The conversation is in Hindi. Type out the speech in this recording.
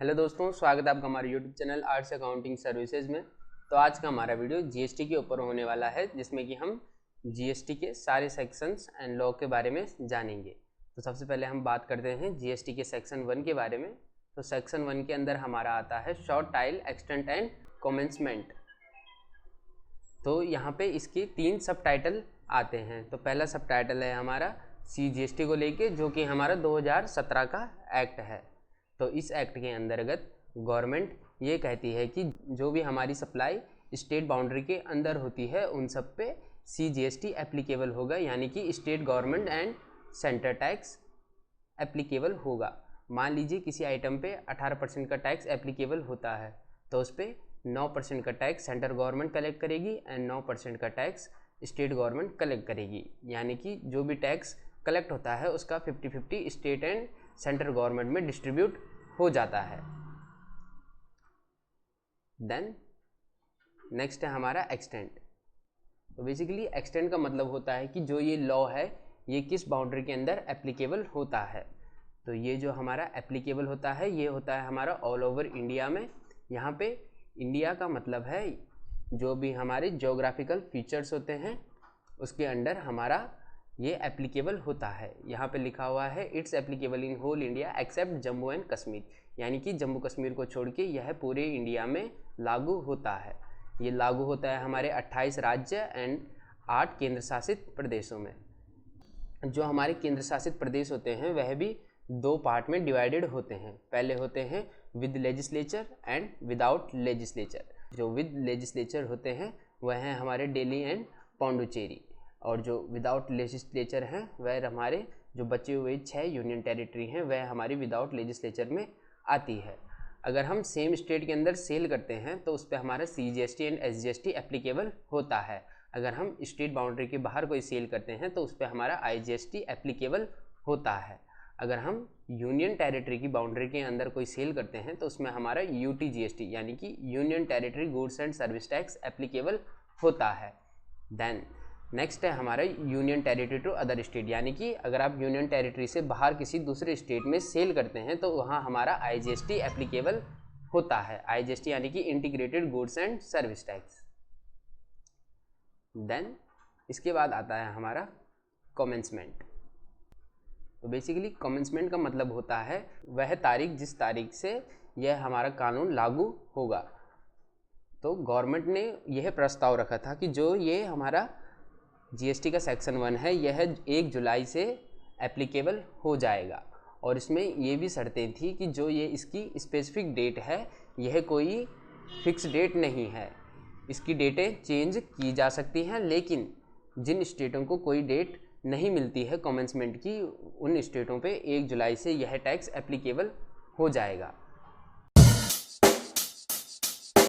हेलो दोस्तों, स्वागत है आपका हमारे YouTube channel arts accounting services में। तो आज का हमारा वीडियो जीएसटी के ऊपर होने वाला है, जिसमें कि हम जीएसटी के सारे सेक्शंस एंड लॉ के बारे में जानेंगे। तो सबसे पहले हम बात करते हैं जीएसटी के सेक्शन 1 के बारे में। तो सेक्शन 1 के अंदर हमारा आता है short tile, extent and commencement. तो यहाँ पे इसके 3 सब टाइटल आते हैं। तो पहला सब टाइटल है हमारा CGST को लेके, जो कि हमारा 2017 का एक्ट है। तो इस एक्ट के अंतर्गत गवर्नमेंट ये कहती है कि जो भी हमारी सप्लाई स्टेट बाउंड्री के अंदर होती है उन सब पे CGST एप्लीकेबल होगा, यानी कि state government and centre tax applicable होगा। मान लीजिए किसी आइटम पे 18% का टैक्स एप्लीकेबल होता है, तो उस पर 9% का टैक्स सेंट्रल गवर्नमेंट कलेक्ट करेगी एंड 9% का टैक्स स्टेट गवर्नमेंट कलेक्ट करेगी। यानी कि जो भी टैक्स कलेक्ट होता है उसका 50-50 स्टेट एंड सेंट्रल गवर्नमेंट में डिस्ट्रीब्यूट हो जाता है। देन नेक्स्ट है हमारा एक्सटेंट। तो बेसिकली एक्सटेंट का मतलब होता है कि जो ये लॉ है ये किस बाउंड्री के अंदर एप्लीकेबल होता है। तो ये जो हमारा एप्लीकेबल होता है ये होता है हमारा ऑल ओवर इंडिया में। यहाँ पे इंडिया का मतलब है जो भी हमारे ज्योग्राफिकल फीचर्स होते हैं उसके अंडर हमारा ये एप्लीकेबल होता है। यहाँ पे लिखा हुआ है it's applicable in whole India except Jammu and Kashmir, यानी कि जम्मू कश्मीर को छोड़ के यह पूरे इंडिया में लागू होता है। ये लागू होता है हमारे 28 राज्य एंड 8 केंद्र शासित प्रदेशों में। जो हमारे केंद्र शासित प्रदेश होते हैं वह भी 2 पार्ट में डिवाइडेड होते हैं। पहले होते हैं with legislature and without legislature. जो विद लेजिस्लेचर होते हैं वह हैं हमारे दिल्ली एंड पौंडुचेरी, और जो विदाउट लेजिस्लेचर हैं वह हमारे जो बचे हुए 6 यूनियन टेरिटरी हैं वह हमारी विदाउट लेजिस्लेचर में आती है। अगर हम सेम स्टेट के अंदर सेल करते हैं तो उस पर हमारा CGST एंड SGST एप्लीकेबल होता है। अगर हम स्टेट बाउंड्री के बाहर कोई सेल करते हैं तो उस पर हमारा IGST एप्लीकेबल होता है। अगर हम यूनियन टेरिटरी की बाउंड्री के अंदर कोई सेल करते हैं तो उसमें हमारा UTGST यानी कि union territory goods and service tax applicable होता है। देन नेक्स्ट है हमारा union territory to other state, यानी कि अगर आप यूनियन टेरिटरी से बाहर किसी दूसरे स्टेट में सेल करते हैं तो वहाँ हमारा IGST एप्लीकेबल होता है। IGST यानी कि integrated goods and service tax. Then इसके बाद आता है हमारा कमेंसमेंट। तो बेसिकली कमेंसमेंट का मतलब होता है वह तारीख जिस तारीख से यह हमारा कानून लागू होगा। तो गवर्नमेंट ने यह प्रस्ताव रखा था कि जो ये हमारा GST का सेक्शन 1 है यह 1 जुलाई से एप्लीकेबल हो जाएगा, और इसमें ये भी शर्तें थी कि जो ये इसकी स्पेसिफिक डेट है यह कोई फिक्स डेट नहीं है, इसकी डेटें चेंज की जा सकती हैं। लेकिन जिन स्टेटों को कोई डेट नहीं मिलती है कमेंसमेंट की, उन स्टेटों पे 1 जुलाई से यह टैक्स एप्लीकेबल हो जाएगा।